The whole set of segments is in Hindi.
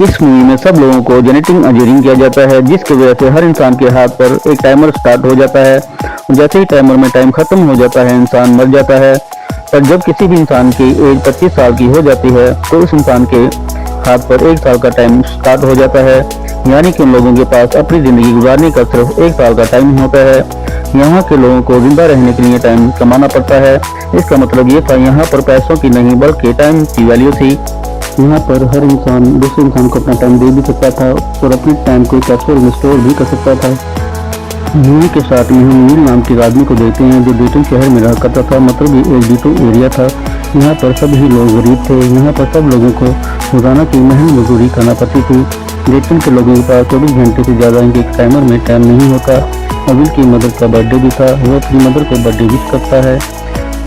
इस मूवी में सब लोगों को जेनेटिक इंजीनियरिंग किया जाता है, जिसकी वजह से हर इंसान के हाथ पर एक टाइमर स्टार्ट हो जाता है। जैसे ही टाइमर में टाइम खत्म हो जाता है, इंसान मर जाता है। पर जब किसी भी इंसान की एज 25 साल की हो जाती है, तो उस इंसान के हाथ पर 1 साल का टाइम स्टार्ट हो जाता है। यानी कि उन लोगों के पास अपनी ज़िंदगी गुजारने का सिर्फ 1 साल का टाइम होता है। यहाँ के लोगों को जिंदा रहने के लिए टाइम कमाना पड़ता है। इसका मतलब ये था, यहाँ पर पैसों की नहीं बल्कि टाइम की वैल्यू थी। यहाँ पर हर इंसान दूसरे इंसान को अपना टाइम दे भी सकता था और अपने टाइम को कैप्सूल में स्टोर भी कर सकता था। मूवी के साथ में हम नील नाम के आदमी को देखते हैं, जो डेटन शहर में रहा करता था, मतलब ये एक गीटो एरिया था। यहाँ पर सभी लोग गरीब थे। यहाँ पर सब लोगों को रोजाना की मेहनत मजदूरी करना पड़ती थी। डेटन के लोगों के पास 24 घंटे से ज़्यादा इनके टाइमर में टाइम नहीं होता। अविल की मदर का बर्थडे भी था, वो अपनी मदर को बर्थडे विश करता है।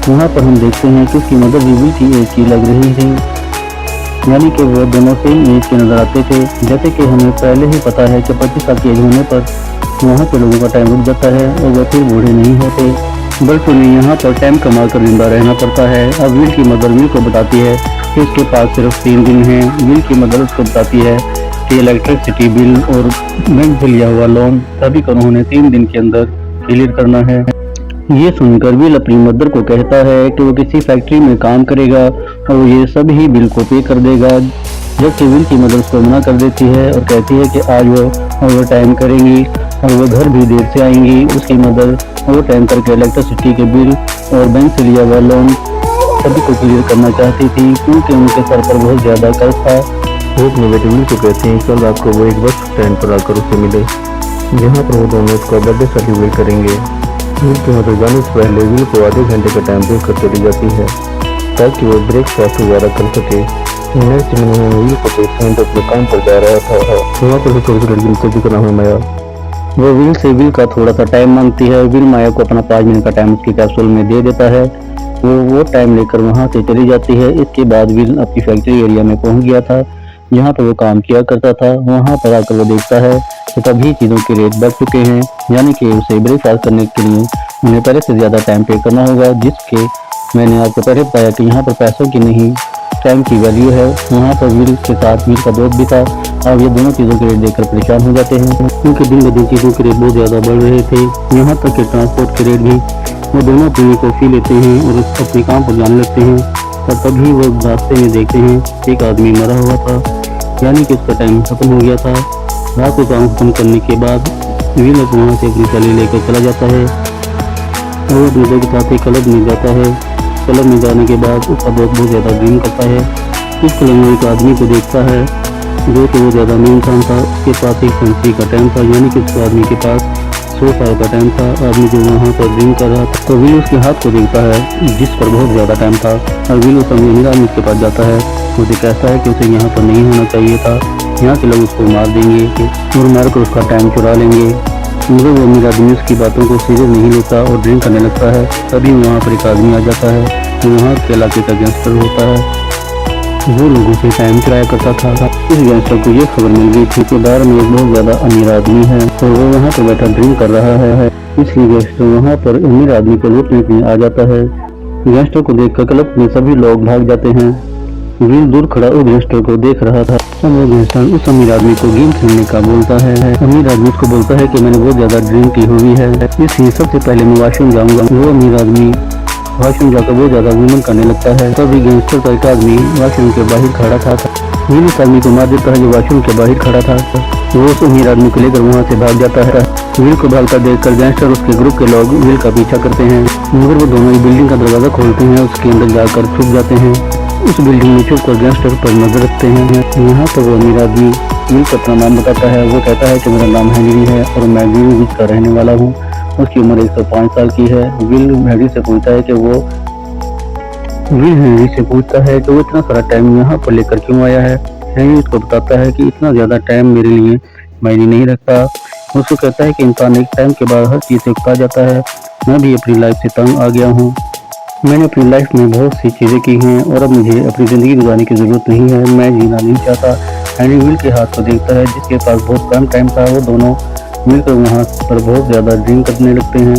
यहाँ पर हम देखते हैं कि उसकी मदर भी की एज की लग रही थी, यानी कि वो दोनों सेम एज के नजर आते थे। जैसे कि हमें पहले ही पता है कि 25 साल की एज होने पर वहाँ के लोगों का टाइम रुक जाता है और वो फिर बूढ़े नहीं होते, बल्कि उन्हें यहाँ पर टाइम कमा कर जिंदा रहना पड़ता है। अब विल की मदर विल को बताती है कि उसके पास सिर्फ 3 दिन हैं। विल की मदर उसको बताती है कि इलेक्ट्रिसिटी बिल और बैंक से लिया हुआ लोन सभी को उन्होंने 3 दिन के अंदर क्लियर करना है। ये सुनकर विल अपनी मदर को कहता है कि वो किसी फैक्ट्री में काम करेगा और ये सभी बिल को पे कर देगा, जबकि विल की मदर उसको मना कर देती है और कहती है कि आज वो ओवर टाइम करेंगी और वो घर भी देर से आएंगी। उसकी मदर ओवर टाइम करके इलेक्ट्रिसिटी के बिल और बैंक से लिया हुआ लोन सभी को क्लियर करना चाहती थी, क्योंकि उनके सर पर बहुत ज़्यादा कर्ज था। वो अपने बेटे विल को कहते हैं कल रात को वो एक बस स्टैंड पर आकर उससे मिले, जहाँ पर वो दोनों उसका बर्थडे सेलिब्रेट करेंगे। विल की मदर जाने से पहले विल को आधे घंटे का टाइम देकर चली जाती है ताकि वो ब्रेकफास्ट वगैरह कर सके। नेक्स्ट दिन विल को देखते हैं तो अपने काम पर जा रहा था। वहाँ पर छोटी सी लड़की को जिक्र नाम है माया, वो विल से विल का थोड़ा सा टाइम मांगती है। विल माया को अपना 5 मिनट का टाइम उसकी कैप्सूल में दे देता है। वो टाइम लेकर वहाँ से चली जाती है। इसके बाद विल अपनी फैक्ट्री एरिया में पहुँच गया था, जहाँ पर वो काम किया करता था। वहाँ पर आकर वो देखता है कि सभी चीज़ों के रेट बढ़ चुके हैं, यानी कि उसे ब्रेकफास्ट करने के लिए उन्हें पहले से ज़्यादा टाइम पे करना होगा, जिसके मैंने आपको पहले बताया कि यहाँ पर पैसों की नहीं टाइम की वैल्यू है। वहाँ पर विल के साथ विल का दोस्त भी था। अब ये दोनों चीज़ों के रेट देखकर परेशान हो जाते हैं, क्योंकि दिन ब दिन चीज़ों के रेट बहुत ज़्यादा बढ़ रहे थे। यहाँ तक कि ट्रांसपोर्ट के रेट भी। वो दोनों अपनी कॉफ़ी लेते हैं और अपने काम पर जाने लगते हैं, और तभी वो रास्ते में देखते हैं एक आदमी मरा हुआ था, यानी कि उसका टाइम खत्म हो गया था। रात को काम खत्म करने के बाद विल वहाँ से अपनी ट्रॉली लेकर चला जाता है और अपने दोस्त के साथ ही क्लब में जाता है। क्लब में जाने के बाद उसका दोस्त बहुत ज़्यादा ड्रिंक करता है। इस क्लब में एक आदमी को देखता है जो कि वो ज़्यादा मेन इंसान था। उसके पास एक सेंचुरी का टाइम था, यानी कि उस आदमी के पास 100 साल का टाइम था। आदमी जो वहाँ पर ड्रिंक कर रहा था, तो विल उसके हाथ को देखता है जिस पर बहुत ज़्यादा टाइम था, और विल उस अमीर आदमी के पास जाता है। मुझे कहता है कि उसे यहाँ पर नहीं होना चाहिए था, यहाँ के लोग उसको मार देंगे और मार कर उसका टाइम चुरा लेंगे। मगर वो अमीर आदमी उसकी बातों को सीरियस नहीं लेता और ड्रिंक करने लगता है। तभी वहाँ पर एक आदमी आ जाता है जो वहाँ के इलाके का गैंगस्टर होता है, वो लोगों से टाइम चुराया करता था। इस गैंगस्टर को ये खबर मिल गई थी कि बाहर में एक बहुत ज़्यादा अमीर आदमी है और वो वहाँ पर बैठा ड्रिंक कर रहा है। इसलिए गैंगस्टर वहाँ पर अमीर आदमी को लूटने के लिए आ जाता है। गैंगस्टर को देखकर क्लब में सभी लोग भाग जाते हैं। विल दूर खड़ा उस गैंगस्टर को देख रहा था। तब वो गैंगस्टर उस अमीर आदमी को गेम खेलने का बोलता है। अमीर आदमी उसको बोलता है कि मैंने बहुत ज़्यादा ड्रिंक की हुई है, इसलिए सबसे पहले मैं वॉशरूम जाऊँगा। वो अमीर आदमी वॉशरूम जाकर बहुत ज़्यादा घूमन करने लगता है। तभी गैंगस्टर का एक आदमी वॉशरूम के बाहर खड़ा था। विल उस आदमी को मार देता है जो वॉशरूम के बाहर खड़ा था। वो उस अमीर आदमी को लेकर वहाँ से भाग जाता है। विल को भागता देखकर गैंगस्टर उसके ग्रुप के लोग विल का पीछा करते हैं, मगर वो दोनों ही बिल्डिंग का दरवाज़ा खोलते हैं, उसके अंदर जाकर छुप जाते हैं। उस बिल्डिंग में छुप कर गैंगस्टर पर नजर रखते हैं। यहाँ पर वो अमीर आदमी विल को अपना नाम बताता है। वो कहता है कि मेरा नाम हेनरी है और मैं ग्रीनविच का रहने वाला हूँ। उसकी उम्र 105 साल की है। विल हेनरी से पूछता है कि वो इतना सारा टाइम यहाँ पर लेकर क्यों आया है। हेनरी उसको बताता है कि इतना ज़्यादा टाइम मेरे लिए मायने नहीं रखता। उसको कहता है कि इंसान एक टाइम के बाद हर चीज़ से उकता जाता है। मैं भी अपनी लाइफ से तंग आ गया हूँ। मैंने अपनी लाइफ में बहुत सी चीज़ें की हैं और अब मुझे अपनी ज़िंदगी गुजारने की ज़रूरत नहीं है। मैं जीना नहीं चाहता। हेनरी विल के हाथ को देखता है जिसके पास बहुत कम टाइम था। वो दोनों मिलकर वहाँ पर बहुत ज़्यादा ड्रिंक करने लगते हैं।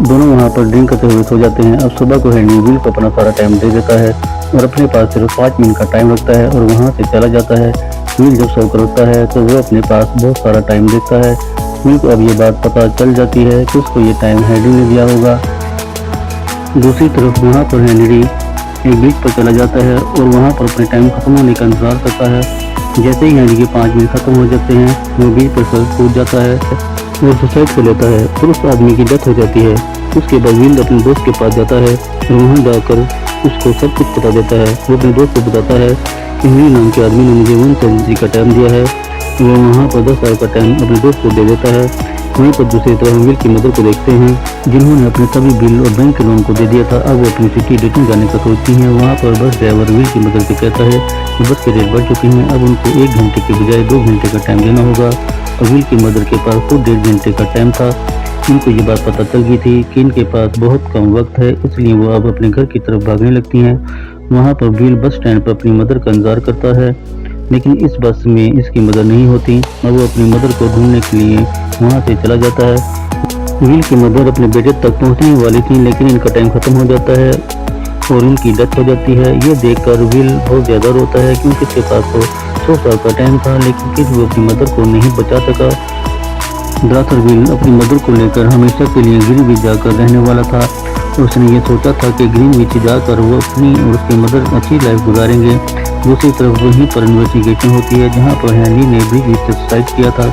दोनों वहाँ पर ड्रिंक करते हुए सो जाते हैं। अब सुबह को हेनरी विल को अपना सारा टाइम दे देता है और अपने पास सिर्फ 5 मिनट का टाइम रखता है और वहाँ से चला जाता है। विल जब सो करता है तो वो अपने पास बहुत सारा टाइम देखता है। विल को अब ये बात पता चल जाती है कि उसको ये टाइम हेनरी ने दिया होगा। दूसरी तरफ वहाँ पर हेनरी एक ब्रिज पर चला जाता है और वहाँ पर अपने टाइम खत्म होने का इंतजार करता है। जैसे ही हेनरी के 5 मिनट खत्म हो जाते हैं वो ब्रिज पर से कूद जाता है और सुसाइड कर लेता है और उस आदमी की डेथ हो जाती है। उसके बाद विल अपने दोस्त के पास जाता है और वहाँ जाकर उसको सब कुछ बता देता है। वो अपने दोस्त को बताता है कि हेनरी नाम के आदमी ने मुझे 1 सेंचुरी का टाइम दिया है। वो वहाँ पर 10 साल का टाइम अपने दोस्त को दे देता है। वहीं पर दूसरी तरफ विल की मदर को देखते हैं जिन्होंने अपने सभी बिल और बैंक के लोन को दे दिया था। अब वो अपनी सिटी डेटिंग जाने का सोचती हैं। वहाँ पर बस ड्राइवर विल की मदर से कहता है कि बस के रेट बढ़ चुके हैं, अब उनको 1 घंटे के बजाय 2 घंटे का टाइम देना होगा। और विल की मदर के पास खुद 1.5 घंटे का टाइम था। इनको ये बात पता चल गई थी कि इनके पास बहुत कम वक्त है, इसलिए वो अब अपने घर की तरफ भागने लगती हैं। वहाँ पर विल बस स्टैंड पर अपनी मदर का इंतजार करता है, लेकिन इस बस में इसकी मदर नहीं होती। अब वो अपनी मदर को ढूंढने के लिए वहाँ से चला जाता है। विल की मदर अपने बेटे तक पहुँचने वाली थी, लेकिन इनका टाइम खत्म हो जाता है और इनकी डेथ हो जाती है। ये देखकर विल बहुत ज़्यादा रोता है क्योंकि इसके पास तो 100 साल का टाइम था, लेकिन फिर वो अपनी मदर को नहीं बचा सका। दरअसल विल अपनी मदर को लेकर हमेशा के लिए ग्रीनविच जाकर रहने वाला था। उसने ये सोचा था कि ग्रीनविच जाकर वो अपनी और उसकी मदर अच्छी लाइफ गुजारेंगे। दूसरी तरफ वहीं पर इन्वेस्टिगेशन होती है जहाँ पर हेनरी ने ग्रीनविच से सुसाइड किया था।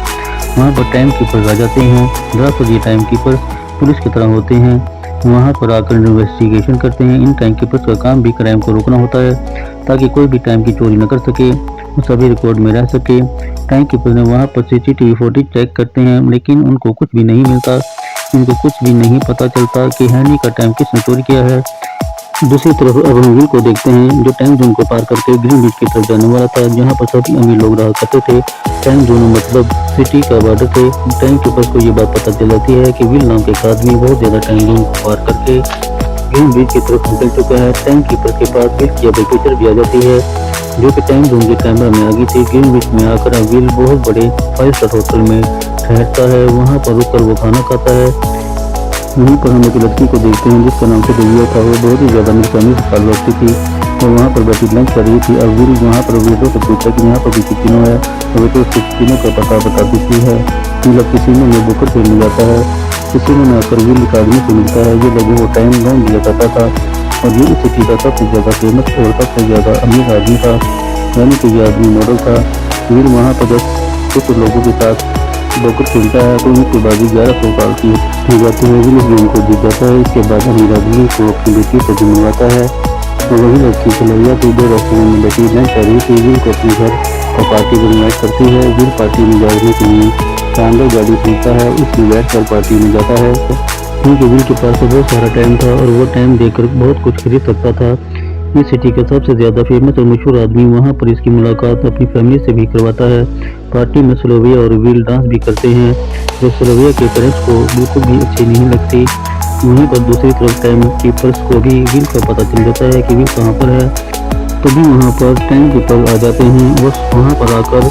वहाँ पर टाइम कीपर आ जाते हैं। दरअसल ये टाइम कीपर पुलिस की तरह होते हैं, वहाँ पर आकर इन्वेस्टिगेशन करते हैं। इन टाइम कीपर्स का काम भी क्राइम को रोकना होता है ताकि कोई भी टाइम की चोरी न कर सके, वो सभी रिकॉर्ड में रह सके। टाइम कीपर ने वहाँ पर CCTV फुटेज चेक करते हैं, लेकिन उनको कुछ भी नहीं मिलता। इनको कुछ भी नहीं पता चलता कि हेनरी का टाइम किसने चोरी किया है। दूसरी तरफ अब हम विल को देखते हैं जो टाइम जोन को पार करके ग्रीनविच की तरफ जाने वाला था, जहाँ पर सभी अमीर लोग रहा करते थे। टाइम जोन मतलब सिटी का बॉर्डर थे। टाइम कीपर्स को ये बात पता चल जाती है कि विल नाम के एक आदमी बहुत ज़्यादा टाइम जोन को पार करके ग्रीनविच की तरफ निकल चुका है। टाइम कीपर के पास विल की अब एक पिक्चर भी आ जाती है जो कि टाइम जोन के कैमरा में आ गई थी। ग्रीनविच में आकर अब विल बहुत बड़े 5 स्टार होटल में ठहरता है। वहाँ पर रुककर वो खाना खाता है। वहीं पर हम एक लड़की को देखते हैं जिसका नाम दिव्या था। वो बहुत ही ज़्यादा मेरी फैमिली से ताल्लुक रखती थी और वहाँ पर बैठी लंच कर रही थी। अब विल वहाँ पर वेटरों से पूछा कि यहाँ पर भी किसिनो है, तो वेटर उसको किसिनो का पता बता देती है। विल अब किसिनो में बुकर खेलने जाता है। किसिनो में आकर विल एक आदमी से मिलता है जो लोगों को टाइम लोन दिया करता था और ये इस सिटी का सबसे ज़्यादा फेमस और सबसे ज़्यादा अमीर आदमी था, यानी कि ये आदमी मॉडल था। विल वहाँ पर जब कुछ लोगों के साथ बोकर खेलता है तो उनकी बाजी 1100 साल की हो जाती है। विल इस गेम को जीत जाता है। इसके बाद अमीर आदमी को अपनी बेटी से मिलवाता है। तो वही लड़की खलैया तो 2 रेस्टोरेंट में बैठी लंच कर रही थी। विल को अपने घर और पार्टी में इन्वाइट करती है। विल पार्टी में जाने के लिए शानदार गाड़ी खरीदता है, उसमें बैठ कर पार्टी में जाता है क्योंकि विल के पास तो बहुत सारा टाइम था और वो टाइम देकर बहुत कुछ खरीद सकता था। इस सिटी का सबसे ज़्यादा फेमस और मशहूर आदमी वहाँ पर इसकी मुलाकात अपनी फैमिली से भी करवाता है। पार्टी में स्लोविया और विल डांस भी करते हैं जो स्लोविया के पेरेंट्स को बिल्कुल भी अच्छी नहीं लगती। वहीं पर दूसरी तरफ टाइम कीपर्स को भी विल का पता चल जाता है कि विल कहाँ पर है। तभी वहाँ पर टाइम कीपर आ जाते हैं। वो वहाँ पर आकर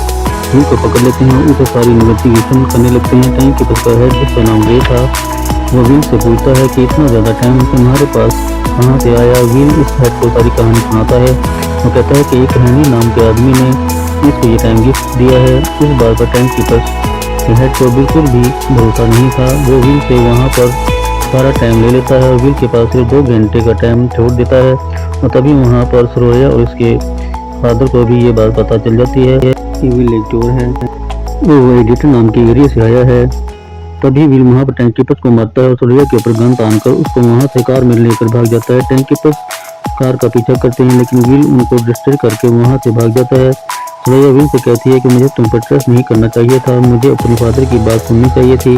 विल को पकड़ लेते हैं, उसे सारी इन्वेस्टिगेशन करने लगते हैं। टाइम कीपर का हेड जिसका नाम रे था वो विल से पूछता है कि इतना ज़्यादा टाइम तुम्हारे पास कहाँ से आया। विल इस हेड को सारी कहानी सुनाता है। वो कहता है कि एक हेनरी नाम के आदमी ने इसको ये टाइम गिफ्ट दिया है। इस बार पर टाइम कीपर हेड को बिल्कुल भी भरोसा नहीं था। वो विल से वहाँ पर सारा टाइम ले लेता है और विल के पास सिर्फ 2 घंटे का टाइम छोड़ देता है। और तभी वहाँ पर सरोया और उसके फादर को भी ये बात पता चल जाती है कि विल एक चोर है, वो एडिटर नाम के एरिया से आया है। तभी विल वहाँ पर टैंक कीपर्स को मारता है और सरोया के ऊपर गन तान कर उसको वहाँ से कार में लेकर भाग जाता है। टैंक कीपर्स कार का पीछा करते हैं लेकिन विल उनको डिस्ट्रैक्ट करके वहाँ से भाग जाता है। सरोया विल से कहती है कि मुझे तुम पर ट्रस्ट नहीं करना चाहिए था, मुझे अपने फादर की बात सुननी चाहिए थी।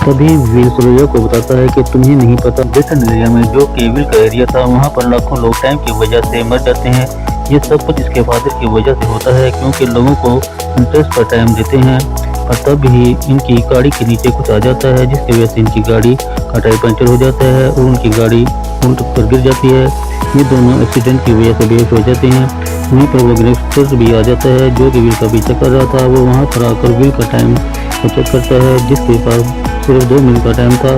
तभी विल सरोया को बताता है कि तुम्हें नहीं पता ब्रिटेन एरिया में जो कि विल का एरिया था वहाँ पर लाखों लोग टाइम की वजह से मर जाते हैं। ये सब कुछ इसके फादर की वजह से होता है क्योंकि लोगों को इंटरेस्ट पर टाइम देते हैं। और तब ही इनकी गाड़ी के नीचे कुछ आ जाता है जिसकी वजह से इनकी गाड़ी का टायर पंचर हो जाता है और उनकी गाड़ी उल्ट कर गिर जाती है। ये दोनों एक्सीडेंट की वजह से बेहोश हो जाते हैं। वहीं पर वो गैंगस्टर भी आ जाता है जो कि विल का पीछा कर रहा था। वो वहाँ पर आकर विल का टाइम चेक करता है जिसके पास सिर्फ 2 मिनट का टाइम था।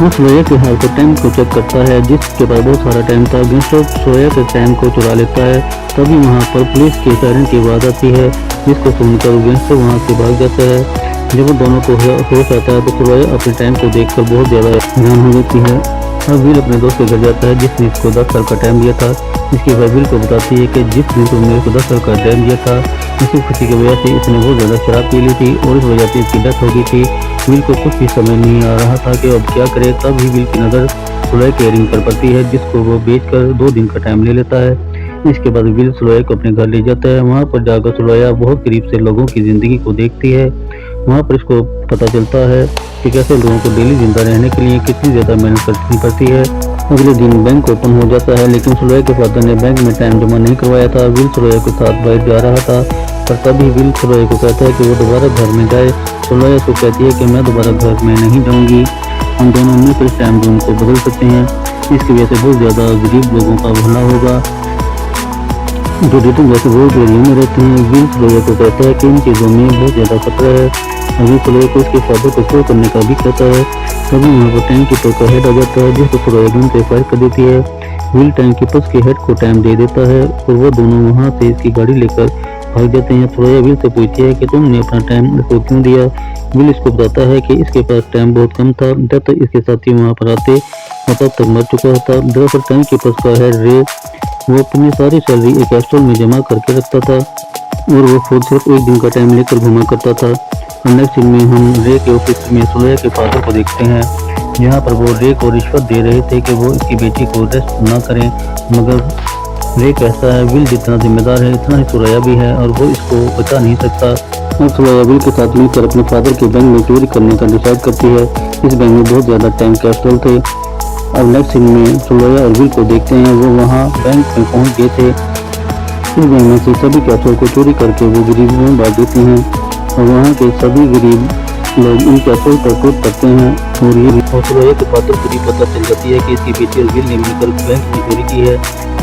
वो सोया के हाथ से टाइम को चेक करता है, जिसके पास बहुत सारा टाइम था। गैंगस्टर सोया के टाइम को चुरा लेता है। तभी वहाँ पर पुलिस के सायरन की आवाज़ आती है, जिसको सुनकर गैंगस्टर वहाँ से भाग जाता है। जब वो दोनों को होश आता है तो सोया अपने टाइम को देखकर बहुत ज़्यादा हैरान हो जाती है। अब विल अपने दोस्त के घर जाता है, जिसने इसको 10 साल का टाइम दिया था। इसकी वजह विल को बताती है कि जिस दिन तुमने इसको 10 साल का टाइम दिया था, इसी खुशी की वजह से इसने बहुत ज़्यादा शराब पी ली थी और इस वजह से इसकी डेथ हो गई थी। विल को कुछ भी समझ नहीं आ रहा था कि अब क्या करे। तब ही विल की नज़र सोया के रिंग पर पड़ती है, जिसको वो बेचकर 2 दिन का टाइम ले लेता है। इसके बाद विल सोया को अपने घर ले जाता है। वहाँ पर जाकर सोया बहुत करीब से लोगों की ज़िंदगी को देखती है। वहाँ पर इसको पता चलता है कि कैसे लोगों को डेली जिंदा रहने के लिए कितनी ज़्यादा मेहनत करनी पड़ती है। अगले दिन बैंक ओपन हो जाता है, लेकिन सोया के फादर ने बैंक में टाइम जमा नहीं करवाया था। विल सोया के साथ बाहर जा रहा था, पर तभी विल सोया को कहता है कि वो दोबारा घर में जाए। सोया को कहती है कि मैं दोबारा घर में नहीं जाऊँगी, हम दोनों मिलकर इस टाइम जोन को बदल सकते हैं। इसकी वजह से बहुत ज़्यादा गरीब लोगों का भला होगा जो डेटिंग जैसे बहुत एरिया में रहते हैं। विल सोया को कहता है कि इन चीज़ों में बहुत ज़्यादा खतरा है। अभी सोया को उसके फादर को शो करने का भी कहता है। तभी वहाँ पर टैंक कीपर का हेड आ जाता है, जिसको सोया गन से फायर कर देती है। विल टैंक कीपर के हेड को टाइम दे देता है और वो दोनों वहाँ से इसकी गाड़ी लेकर भाग जाते हैं। सोया विल से पूछती है कि तुमने अपना टाइम इसको क्यों दिया। विल इसको बताता है कि इसके पास टाइम बहुत कम था, जब तक इसके साथी वहाँ पर आते और तब तक मर चुका था। दरअसल टैंक कीपर का हेड रे वो अपनी सारी सैलरी एक कैस्ट्रोल में जमा करके रखता था और वो खुद सिर्फ 1 दिन का टाइम लेकर घुमा करता था। नेक्स्ट सीन में हम रे के ऑफिस में सोया के फादर को देखते हैं, जहाँ पर वो रे को रिश्वत दे रहे थे कि वो इसकी बेटी को अरेस्ट ना करें, मगर रे कहता है विल जितना जिम्मेदार है इतना ही सोया भी है और वो इसको बचा नहीं सकता। और सोया विल के साथ मिलकर अपने फादर के बैंक में चोरी करने का डिसाइड करती है। इस बैंक में बहुत ज़्यादा टाइम कैस्ट्रोल थे। अब नेक्स्ट सीन में सोया और विल को देखते हैं, वो वहाँ बैंक में पहुँच गए थे। इस बैंक में से सभी कैस्ट्रोल को चोरी करके वो गरीबों में बांट देते हैं और वहाँ के सभी गरीब लोग इन कैस्ट्रोल पर टूट पड़ते हैं। और ये सोया के फादर को भी पता चल जाती है कि इसकी बेटी और विल ने मिलकर बैंक में चोरी की है।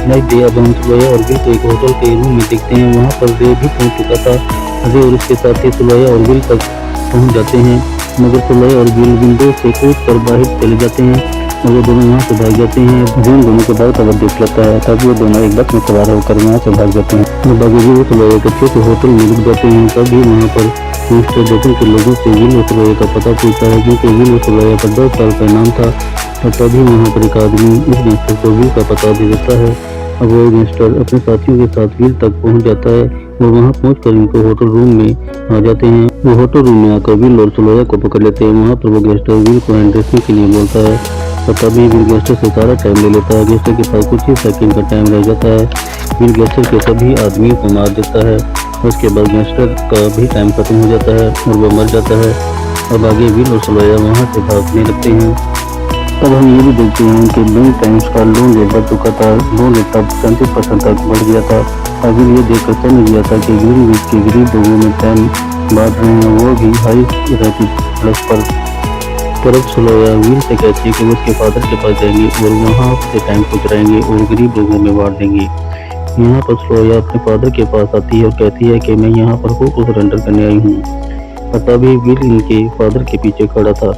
नेक्स्ट डे अब हम सोया और विल को एक होटल के रूम में देखते हैं। वहाँ पर रे भी पहुँच चुका था। रे और उसके साथी सोया और विल तक पहुँच जाते हैं, मगर सोया और विल विंडो से कूद कर बाहर चले जाते हैं और वो दोनों वहाँ से भाग जाते हैं। जिन दोनों के बाद खबर देख लेता है, तब वो दोनों एक बस में सवार होकर वहाँ से भाग जाते हैं। और बाकी वो सोया के अच्छे से होटल में रुक जाते हैं। तभी वहाँ पर गैंगस्टर डेटिंग के लोगों से विल और सोया का पता पूछता है, क्योंकि विल और सोया का 10 साल का नाम था। और तभी वहाँ पर एक आदमी इस गैंगस्टर को विल का पता दे देता है। अब वो गैंगस्टर अपने साथियों के साथ विल तक पहुँच जाता है और वहाँ पहुँचकर इनको होटल रूम में आ जाते हैं। वो होटल रूम में आकर विल और सोया को पकड़ लेते हैं। वहाँ पर वो गैंगस्टर विल को हैंड ड्रेसिंग के लिए बोलता है और तभी विल गैंगस्टर से सारा टाइम ले लेता है। गैंगस्टर के पास कुछ ही सेकंड का टाइम रह जाता है। विल गैंगस्टर के सभी आदमियों को मार देता है। उसके बाद गैंगस्टर का भी टाइम खत्म हो जाता है और वो मर जाता है। अब आगे विल और सोया वहाँ से भागने लगते हैं। तब हम ये भी देखते हैं कि बैंक टाइम्स का लोन रेट बढ़ चुका था। लोन रेट तब 37% तक बढ़ गया था। अभी ये देखकर समझ गया था कि ग्रीनविच के गरीब लोगों में टाइम बांट रहे हैं, वो भी हाई रहती प्लस पर। तरफ सोया विल से कहती है कि वो उसके फादर के पास जाएंगे और वहाँ से टाइम को चुराएंगे और गरीब लोगों में बांट देंगे। यहाँ पर सोया अपने फादर के पास आती है और कहती है कि मैं यहाँ पर खुद को सरेंडर करने आई हूँ। और तभी विल इनके फादर के पीछे खड़ा था,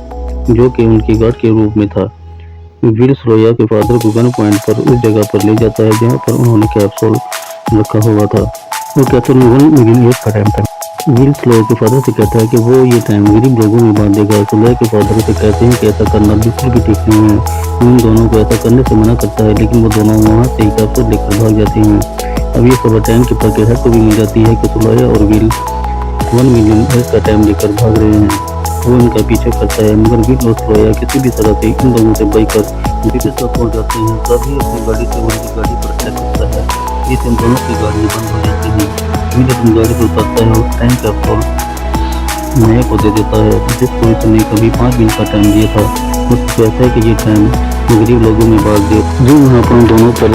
जो कि उनके गार्ड के रूप में था। विल सोया के फादर को गन पॉइंट पर उस जगह पर ले जाता है जहाँ पर उन्होंने कैप्सूल रखा हुआ था। वो कैप्सूल में 1 मिलियन ईयर्स का टाइम था। विल सोया के फादर से कहता है कि वो ये टाइम गरीब लोगों में बांट देगा। सोया के फादर से कहते हैं कि ऐसा करना बिल्कुल भी ठीक नहीं है। उन दोनों को ऐसा करने से मना करता है, लेकिन वो दोनों वहाँ से ही कैप्सूल लेकर भाग जाते हैं। अब ये खबर टैंक कीपर के हेड को भी मिल जाती है कि सोया और विल 1 मिलियन ईयर्स का टाइम लेकर भाग रहे हैं। वो इनका पीछा करता है, मगर विल और सोया किसी भी तरह से इन लोगों से बचकर विदेश तक पहुँच जाते हैं। तभी अपनी गाड़ी से उनकी गाड़ी पर अटैक करता है, जिससे इन दोनों की गाड़ियाँ बंद हो जाती हैं। विल अपनी गाड़ी को उतारता है और टाइम कैप्सूल नया को दे देता है, जिसको इसने कभी 5 मिनट का टाइम दिया था। उसको कहता है कि ये टाइम गरीब लोगों में बांट दे। जो वहाँ पर उन दोनों पर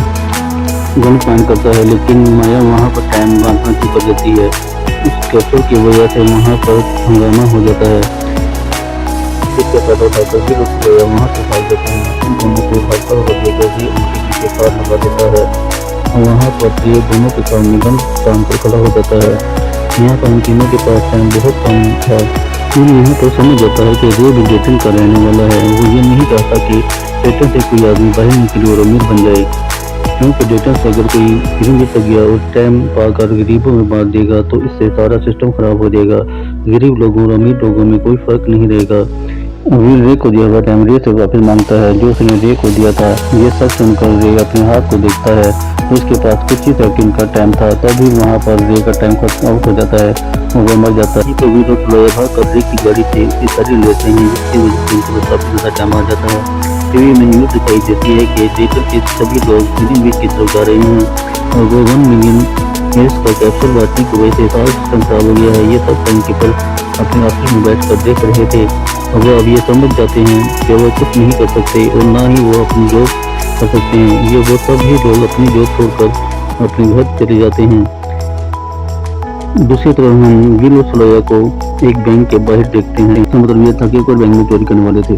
गन पॉइंट करता है, लेकिन माया वहाँ पर टाइम बांटना शुरू कर देती है। इस कैप्सूल की वजह से वहाँ पर हंगामा हो जाता है। इसके साथ उठाकर विल और सोया वहाँ से भाग जाते हैं। उन दोनों को भागता हुआ देखकर भी उनके पीछे कार लगा देता है और वहाँ पर ये दोनों के सामने गन टांग कर खड़ा हो जाता है। यहाँ पर उन तीनों के पास टाइम बहुत कम था। फिर यहाँ पर समझ जाता है कि जो भी डेटन का रहने वाला है वो ये नहीं चाहता कि डेटन से कोई आदमी बाहर निकले और अमीर बन जाए, क्योंकि डेटन से अगर कोई फिल्म जीत गया और टाइम पाकर गरीबों में बांट देगा तो इससे सारा सिस्टम खराब हो जाएगा। गरीब लोगों और अमीर लोगों में कोई फर्क नहीं रहेगा। वीर रे को दिया हुआ टाइम रे से वापस मांगता है जो उसने रे को दिया था। ये सब सुनकर रे अपने हाथ को देखता है, उसके पास कुछ ही सेकंड का टाइम था, तभी वहाँ पर रे का टाइम खत्म आउट हो जाता है और वो मर जाता है। तो वीर और फ्लोया भागकर रे की गाड़ी से इशारे लेते हैं, जिसकी वजह से उनको काफी ज्यादा टाइम आ जाता है। टीवी में न्यूज दिखाई देती है कि डेटर के सभी लोग मिलियन वीक की तरफ जा रहे हैं और वो 1 मिलियन ईयर्स का कैप्सूल बांटने की वजह से सारा सिस्टम खराब हो गया है। ये सब टाइम कीपर अपने ऑफिस में बैठ कर देख रहे थे। वो अब ये समझ जाते हैं कि वो कुछ नहीं कर सकते और ना ही वो अपनी जॉब कर सकते हैं। ये वो सभी लोग अपनी जॉब छोड़कर अपने घर चले जाते हैं। दूसरी तरफ हम गिल और फ्लोया को एक बैंक के बाहर देखते हैं। इसका मतलब ये था कि कोई बैंक में चोरी करने वाले थे।